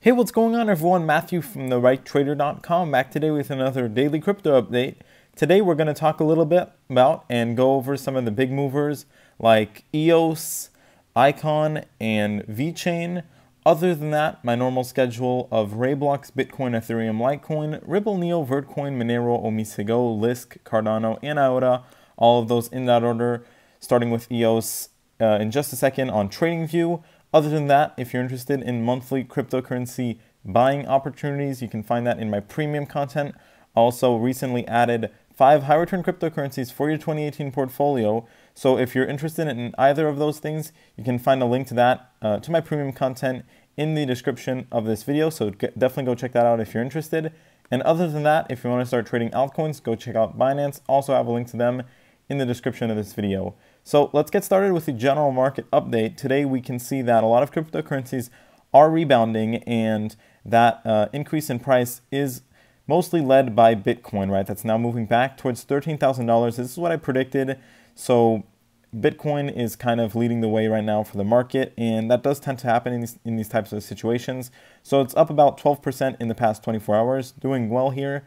Hey, what's going on everyone? Matthew from therighttrader.com back today with another daily crypto update. Today we're going to talk a little bit about and go over some of the big movers like EOS, Icon, and VeChain. Other than that, my normal schedule of Roblox, Bitcoin, Ethereum, Litecoin, Ripple, Neo, Vertcoin, Monero, Omigo, Lisk, Cardano, and Iota. All of those in that order, starting with EOS in just a second on TradingView. Other than that, if you're interested in monthly cryptocurrency buying opportunities, you can find that in my premium content. I also recently added 5 high return cryptocurrencies for your 2018 portfolio. So if you're interested in either of those things, you can find a link to that, to my premium content in the description of this video. So definitely go check that out if you're interested. And other than that, if you want to start trading altcoins, go check out Binance. Also have a link to them in the description of this video. So let's get started with the general market update. Today we can see that a lot of cryptocurrencies are rebounding, and that increase in price is mostly led by Bitcoin, right? That's now moving back towards $13,000. This is what I predicted. So Bitcoin is kind of leading the way right now for the market, and that does tend to happen in these types of situations. So it's up about 12% in the past 24 hours, doing well here,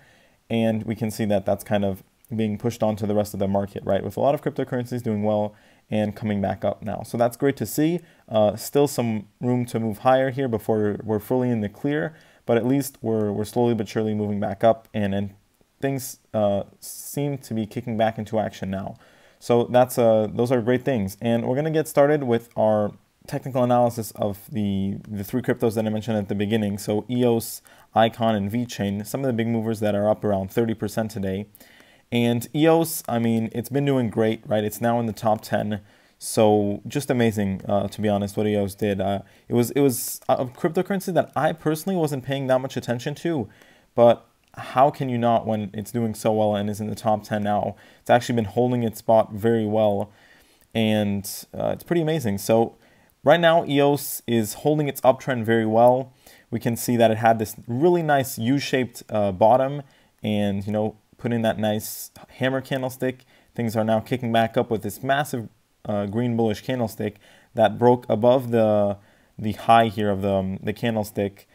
and we can see that that's kind of being pushed onto the rest of the market, right? With a lot of cryptocurrencies doing well and coming back up now. So that's great to see. Still some room to move higher here before we're fully in the clear, but at least we're slowly but surely moving back up, and things seem to be kicking back into action now. So that's those are great things. And we're going to get started with our technical analysis of the 3 cryptos that I mentioned at the beginning. So EOS, Icon, and VeChain, some of the big movers that are up around 30% today. And EOS, I mean, it's been doing great, right? It's now in the top 10. So just amazing, to be honest, what EOS did. It was a cryptocurrency that I personally wasn't paying that much attention to, but how can you not when it's doing so well and is in the top 10 now? It's actually been holding its spot very well, and it's pretty amazing. So right now, EOS is holding its uptrend very well. We can see that it had this really nice U-shaped bottom, and, you know, put in that nice hammer candlestick. Things are now kicking back up with this massive green bullish candlestick that broke above the high here of the candlestick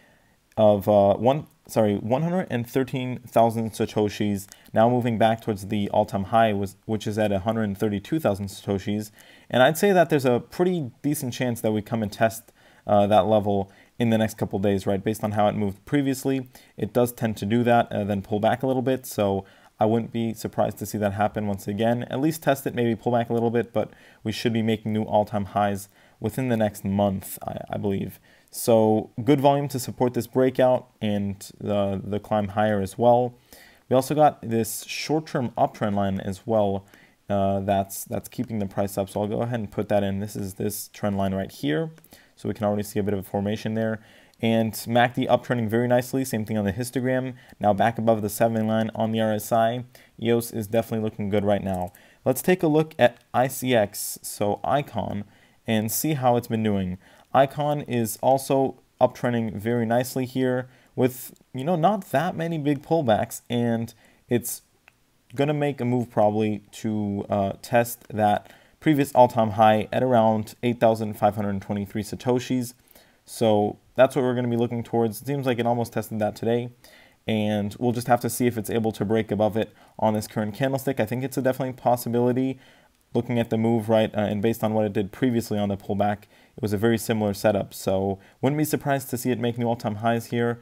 of 113,000 satoshis, now moving back towards the all-time high, which is at 132,000 satoshis. And I'd say that there's a pretty decent chance that we come and test that level in the next couple days, right? Based on how it moved previously, it does tend to do that and then pull back a little bit. So I wouldn't be surprised to see that happen once again. At least test it, maybe pull back a little bit, but we should be making new all-time highs within the next month, I believe. So good volume to support this breakout and the climb higher as well. We also got this short-term uptrend line as well. That's keeping the price up. So I'll go ahead and put that in. This is this trend line right here. So we can already see a bit of a formation there. And MACD uptrending very nicely. Same thing on the histogram. Now back above the 7 line on the RSI. EOS is definitely looking good right now. Let's take a look at ICX, so Icon, and see how it's been doing. Icon is also uptrending very nicely here with, you know, not that many big pullbacks, and it's going to make a move probably to test that previous all-time high at around 8,523 satoshis. So that's what we're going to be looking towards. It seems like it almost tested that today, and we'll just have to see if it's able to break above it on this current candlestick. I think it's a definitely possibility looking at the move, right, and based on what it did previously on the pullback, it was a very similar setup. So wouldn't be surprised to see it make new all-time highs here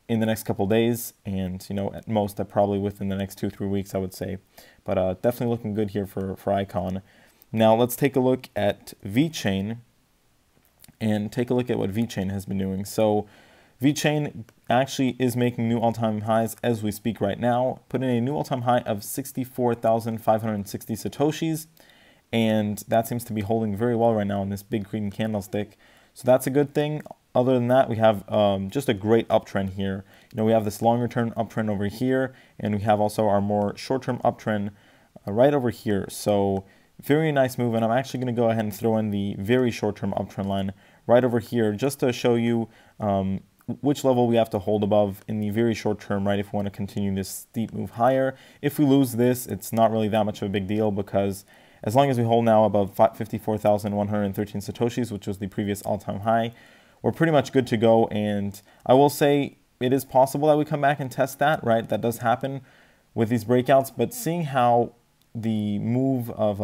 in the next couple days, and, you know, at most probably within the next 2-3 weeks, I would say. But definitely looking good here for Icon. Now let's take a look at VeChain and take a look at what VeChain has been doing. So VeChain actually is making new all-time highs as we speak right now, putting a new all-time high of 64,560 satoshis, and that seems to be holding very well right now in this big green candlestick. So that's a good thing. Other than that, we have just a great uptrend here. You know, we have this longer-term uptrend over here, and we have also our more short-term uptrend right over here. So very nice move, and I'm actually going to go ahead and throw in the very short-term uptrend line right over here just to show you which level we have to hold above in the very short term, right, if we want to continue this steep move higher. If we lose this, it's not really that much of a big deal, because as long as we hold now above 54,113 satoshis, which was the previous all-time high, we're pretty much good to go. And I will say it is possible that we come back and test that, right? That does happen with these breakouts, but seeing how the move of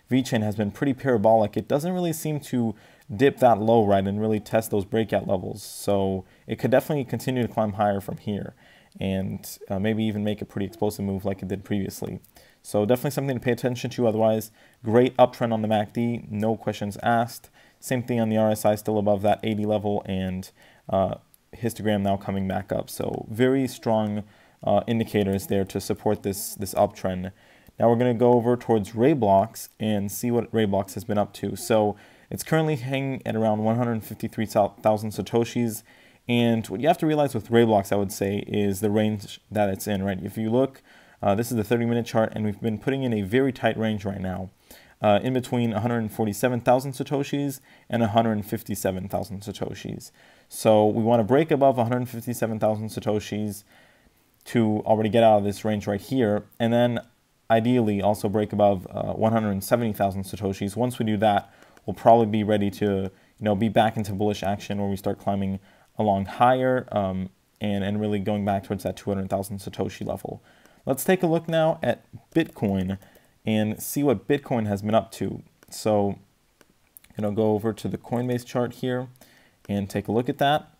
VeChain has been pretty parabolic, it doesn't really seem to dip that low, right, and really test those breakout levels. So it could definitely continue to climb higher from here and maybe even make a pretty explosive move like it did previously. So definitely something to pay attention to. Otherwise, great uptrend on the MACD, no questions asked. Same thing on the RSI, still above that 80 level, and histogram now coming back up. So very strong indicators there to support this uptrend. Now we're going to go over towards Rayblox and see what Rayblox has been up to. So it's currently hanging at around 153,000 Satoshis. And what you have to realize with Rayblox, I would say, is the range that it's in, right? If you look, this is the 30-minute chart, and we've been putting in a very tight range right now, in between 147,000 Satoshis and 157,000 Satoshis. So we want to break above 157,000 Satoshis to already get out of this range right here, and then ideally also break above 170,000 Satoshis. Once we do that, we'll probably be ready to be back into bullish action where we start climbing along higher and really going back towards that 200,000 Satoshi level. Let's take a look now at Bitcoin and see what Bitcoin has been up to. So I'm going to go over to the Coinbase chart here and take a look at that.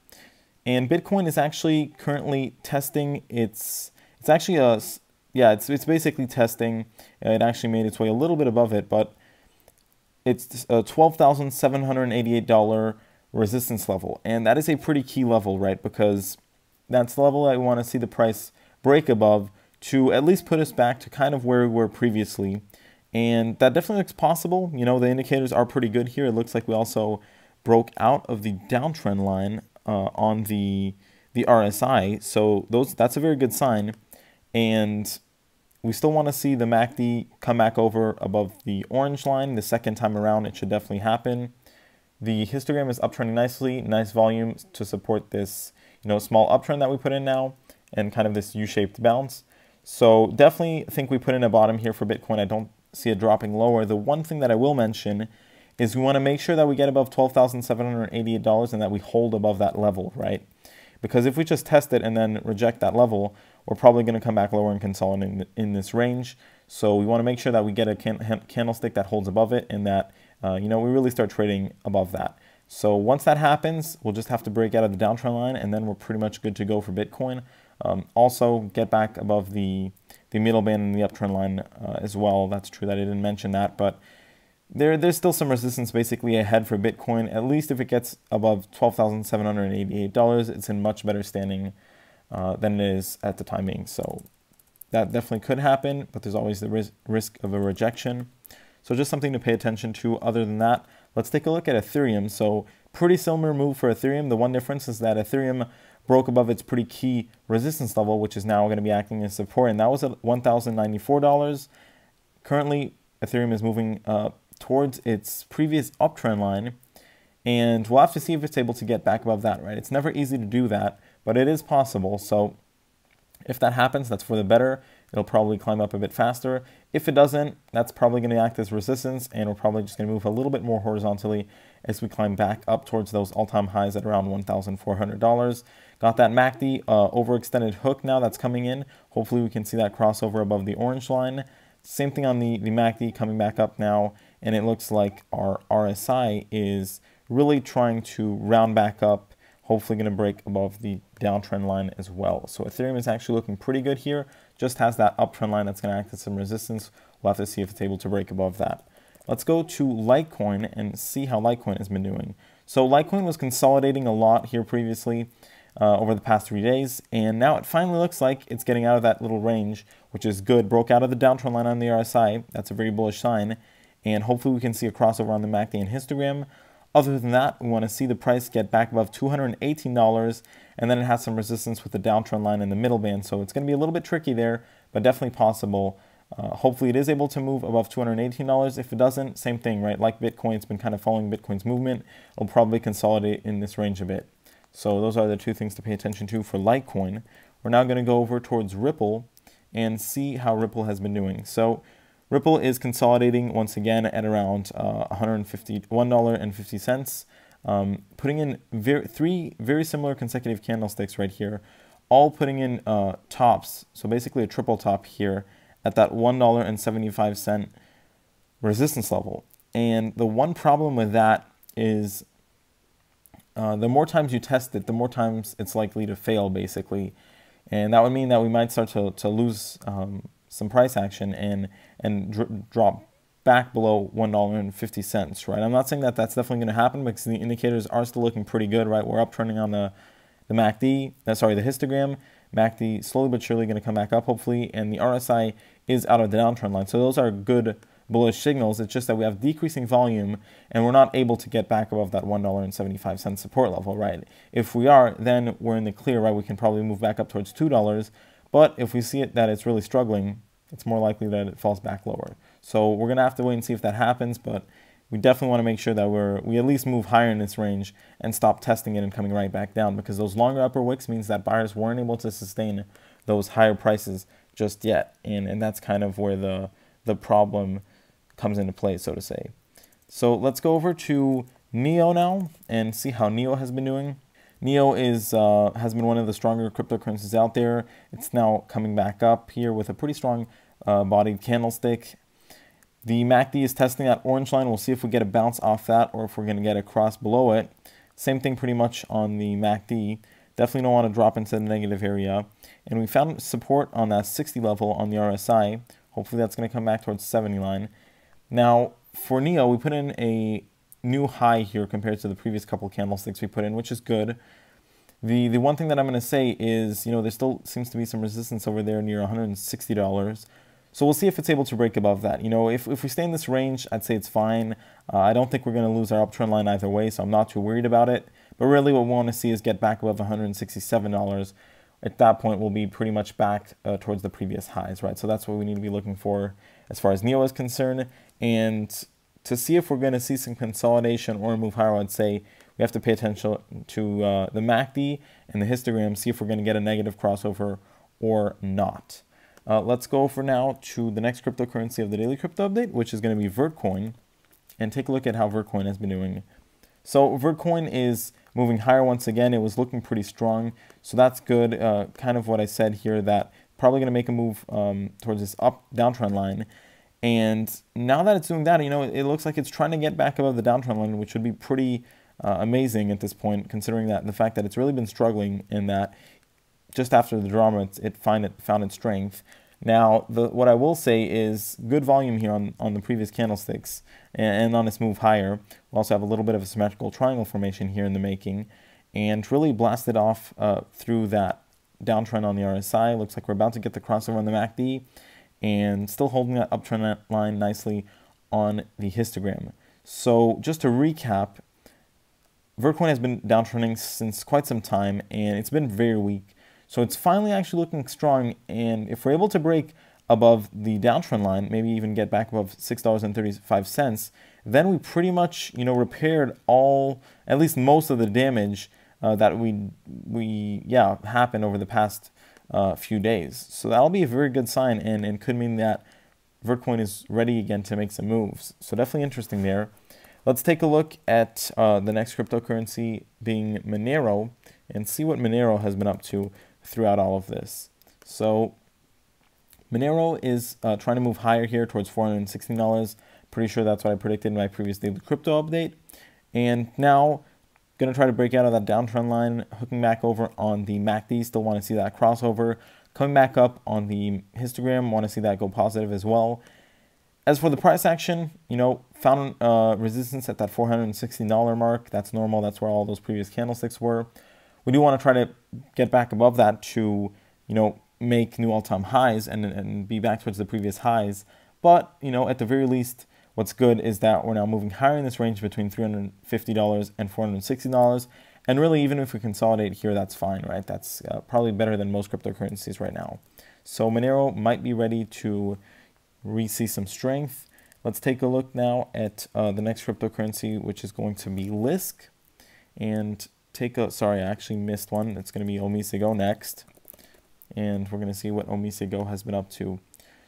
And Bitcoin is actually currently testing it's basically testing. It actually made its way a little bit above it, but it's a $12,788 resistance level. And that is a pretty key level, right? Because that's the level I want to see the price break above to at least put us back to kind of where we were previously. And that definitely looks possible. The indicators are pretty good here. It looks like we also broke out of the downtrend line on the RSI. So that's a very good sign. And we still want to see the MACD come back over above the orange line. The second time around, it should definitely happen. The histogram is uptrending nicely, nice volume to support this, small uptrend that we put in now and kind of this U-shaped bounce. So definitely think we put in a bottom here for Bitcoin. I don't see it dropping lower. The one thing that I will mention is we want to make sure that we get above $12,788 and that we hold above that level, right? Because if we just test it and then reject that level, we're probably going to come back lower and consolidate in this range. So we want to make sure that we get a candlestick that holds above it and that we really start trading above that. So once that happens, we'll just have to break out of the downtrend line, and then we're pretty much good to go for Bitcoin. Also, get back above the middle band and the uptrend line as well. That's true that I didn't mention that, but there's still some resistance basically ahead for Bitcoin. At least if it gets above $12,788, it's in much better standing than it is at the time being. So that definitely could happen, but there's always the risk of a rejection. So just something to pay attention to. Other than that, let's take a look at Ethereum. So pretty similar move for Ethereum. The one difference is that Ethereum broke above its pretty key resistance level, which is now going to be acting as support, and that was at $1,094. Currently, Ethereum is moving towards its previous uptrend line, and we'll have to see if it's able to get back above that, right? It's never easy to do that, but it is possible. So if that happens, that's for the better. It'll probably climb up a bit faster. If it doesn't, that's probably going to act as resistance, and we're probably just going to move a little bit more horizontally as we climb back up towards those all-time highs at around $1,400. Got that MACD overextended hook now that's coming in. Hopefully we can see that crossover above the orange line. Same thing on the MACD coming back up now, and it looks like our RSI is really trying to round back up, hopefully going to break above the downtrend line as well. So Ethereum is actually looking pretty good here. Just has that uptrend line that's going to act as some resistance. We'll have to see if it's able to break above that. Let's go to Litecoin and see how Litecoin has been doing. So Litecoin was consolidating a lot here previously over the past 3 days, and now it finally looks like it's getting out of that little range, which is good. Broke out of the downtrend line on the RSI. That's a very bullish sign, and hopefully we can see a crossover on the MACD and histogram. Other than that, we want to see the price get back above $218, and then it has some resistance with the downtrend line in the middle band. So it's going to be a little bit tricky there, but definitely possible. Hopefully it is able to move above $218. If it doesn't, same thing, right? Like Bitcoin, it's been kind of following Bitcoin's movement. It'll probably consolidate in this range a bit. So those are the two things to pay attention to for Litecoin. We're now going to go over towards Ripple and see how Ripple has been doing. So Ripple is consolidating once again at around $151.50. putting in three very similar consecutive candlesticks right here, all putting in tops, so basically a triple top here at that $1.75 resistance level. And the one problem with that is the more times you test it, the more times it's likely to fail, basically. And that would mean that we might start to lose some price action and drop back below $1.50, right? I'm not saying that that's definitely going to happen because the indicators are still looking pretty good, right? We're uptrending on the MACD, the histogram. MACD slowly but surely going to come back up, hopefully, and the RSI is out of the downtrend line. So those are good bullish signals. It's just that we have decreasing volume and we're not able to get back above that $1.75 support level, right? If we are, then we're in the clear, right? We can probably move back up towards $2. But if we see that it's really struggling, it's more likely that it falls back lower. So we're going to have to wait and see if that happens, but we definitely want to make sure that we at least move higher in this range and stop testing it and coming right back down, because those longer upper wicks means that buyers weren't able to sustain those higher prices just yet. And that's kind of where the problem comes into play, so to say. So let's go over to NEO now and see how NEO has been doing. NEO has been one of the stronger cryptocurrencies out there. It's now coming back up here with a pretty strong bodied candlestick. The MACD is testing that orange line. We'll see if we get a bounce off that or if we're going to get a cross below it. Same thing pretty much on the MACD. Definitely don't want to drop into the negative area. And we found support on that 60 level on the RSI. Hopefully that's going to come back towards 70 line. Now, for NEO, we put in a new high here compared to the previous couple candlesticks we put in, which is good. The one thing that I'm going to say is, there still seems to be some resistance over there near $160. So we'll see if it's able to break above that. If we stay in this range, I'd say it's fine. I don't think we're going to lose our uptrend line either way, so I'm not too worried about it. But really what we want to see is get back above $167. At that point, we'll be pretty much back towards the previous highs, right? So that's what we need to be looking for as far as NEO is concerned. And to see if we're going to see some consolidation or move higher, I'd say we have to pay attention to the MACD and the histogram, see if we're going to get a negative crossover or not. Let's go over now to the next cryptocurrency of the daily crypto update, which is going to be Vertcoin, and take a look at how Vertcoin has been doing. So Vertcoin is moving higher once again. It was looking pretty strong, so that's good. Kind of what I said here, that probably going to make a move towards this downtrend line. And now that it's doing that, it looks like it's trying to get back above the downtrend line, which would be pretty amazing at this point, considering that the fact that it's really been struggling in that just after the drama, it found its strength. Now, what I will say is good volume here on the previous candlesticks and on this move higher. We also have a little bit of a symmetrical triangle formation here in the making, and really blasted off through that downtrend on the RSI. Looks like we're about to get the crossover on the MACD, and still holding that uptrend line nicely on the histogram. So just to recap, Vertcoin has been downtrending since quite some time, and it's been very weak. So it's finally actually looking strong, and if we're able to break above the downtrend line, maybe even get back above $6.35, then we pretty much, repaired at least most of the damage that happened over the past few days. So that'll be a very good sign, and could mean that Vertcoin is ready again to make some moves. So definitely interesting there. Let's take a look at the next cryptocurrency, being Monero, and see what Monero has been up to throughout all of this. So Monero is trying to move higher here towards $416. Pretty sure that's what I predicted in my previous daily crypto update. And now going to try to break out of that downtrend line, hooking back over on the MACD. Still want to see that crossover. Coming back up on the histogram, want to see that go positive as well. As for the price action, found resistance at that $416 mark. That's normal. That's where all those previous candlesticks were. We do want to try to get back above that to, make new all-time highs and be back towards the previous highs. But, at the very least, what's good is that we're now moving higher in this range between $350 and $460. And really, even if we consolidate here, that's fine, right? That's probably better than most cryptocurrencies right now. So Monero might be ready to see some strength. Let's take a look now at the next cryptocurrency, which is going to be Lisk. And sorry, I actually missed one. It's going to be Omigo next. And we're going to see what Omigo has been up to.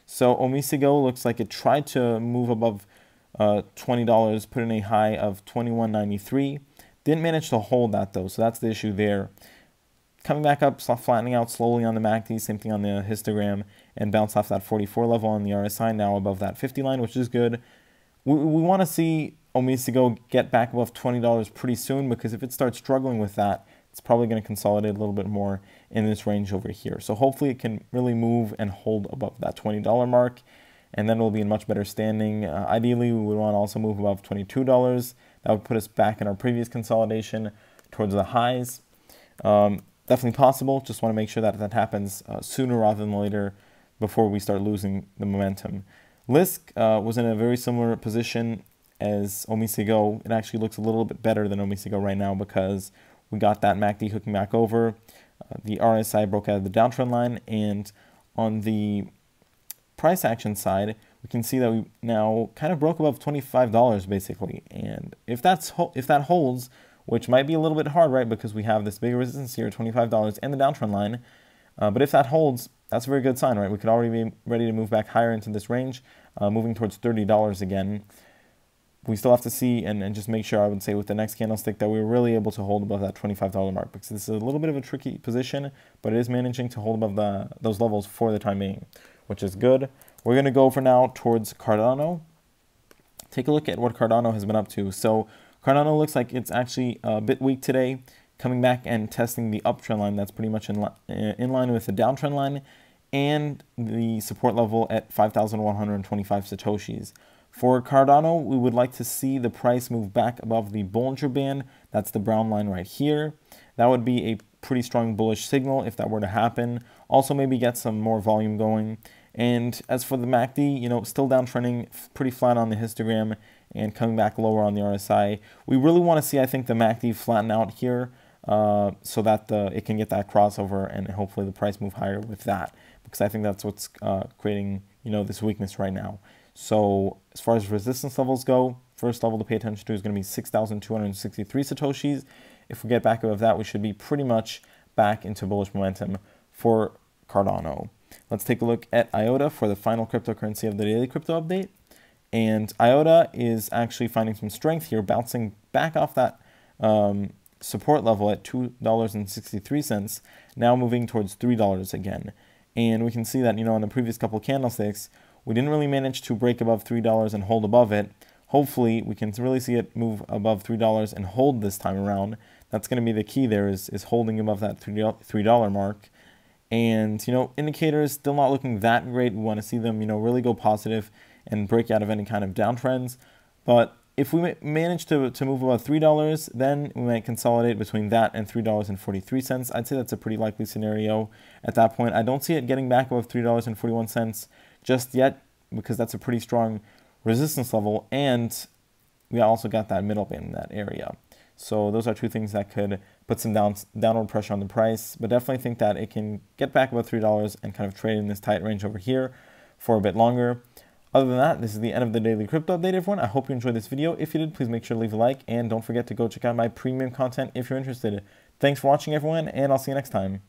So Omigo looks like it tried to move above $20, put in a high of $21.93. Didn't manage to hold that though, so that's the issue there. Coming back up, flattening out slowly on the MACD, same thing on the histogram, and bounce off that 44 level on the RSI, now above that 50 line, which is good. We want to see Omigo get back above $20 pretty soon, because if it starts struggling with that, it's probably going to consolidate a little bit more in this range over here. So hopefully it can really move and hold above that $20 mark, and then we'll be in much better standing. Ideally, we would want to also move above $22. That would put us back in our previous consolidation towards the highs. Definitely possible. Just want to make sure that that happens sooner rather than later before we start losing the momentum. Lisk was in a very similar position as Omigo. It actually looks a little bit better than Omigo right now because we got that MACD hooking back over. The RSI broke out of the downtrend line, and on the price action side, we can see that we now kind of broke above $25 basically. And if that holds, which might be a little bit hard, right, because we have this big resistance here, $25 and the downtrend line. But if that holds, that's a very good sign, right? We could already be ready to move back higher into this range, moving towards $30 again. We still have to see and just make sure, I would say, with the next candlestick that we're really able to hold above that $25 mark, because this is a little bit of a tricky position, but it is managing to hold above those levels for the time being, which is good. We're going to go for now towards Cardano. Take a look at what Cardano has been up to. So Cardano looks like it's actually a bit weak today, coming back and testing the uptrend line that's pretty much in line with the downtrend line and the support level at 5,125 Satoshis. For Cardano, we would like to see the price move back above the Bollinger Band. That's the brown line right here. That would be a pretty strong bullish signal if that were to happen. Also maybe get some more volume going. And as for the MACD, you know, still downtrending, pretty flat on the histogram and coming back lower on the RSI. We really want to see, I think, the MACD flatten out here so that it can get that crossover and hopefully the price move higher with that, because I think that's what's creating, you know, this weakness right now. So as far as resistance levels go, first level to pay attention to is going to be 6,263 Satoshis. If we get back above that, we should be pretty much back into bullish momentum for Cardano. Let's take a look at Iota for the final cryptocurrency of the daily crypto update. And Iota is actually finding some strength here, bouncing back off that support level at $2.63, now moving towards $3 again. And we can see that, you know, on the previous couple of candlesticks, we didn't really manage to break above $3 and hold above it. Hopefully, we can really see it move above $3 and hold this time around. That's going to be the key there, is holding above that $3 mark. And, you know, indicators still not looking that great. We want to see them, you know, really go positive and break out of any kind of downtrends. But if we manage to move above $3, then we might consolidate between that and $3.43. I'd say that's a pretty likely scenario at that point. I don't see it getting back above $3.41 just yet, because that's a pretty strong resistance level, and we also got that middle band in that area. So those are two things that could put some downward pressure on the price, but definitely think that it can get back above $3 and kind of trade in this tight range over here for a bit longer. Other than that, this is the end of the daily crypto update, everyone. I hope you enjoyed this video. If you did, please make sure to leave a like, and don't forget to go check out my premium content if you're interested. Thanks for watching, everyone, and I'll see you next time.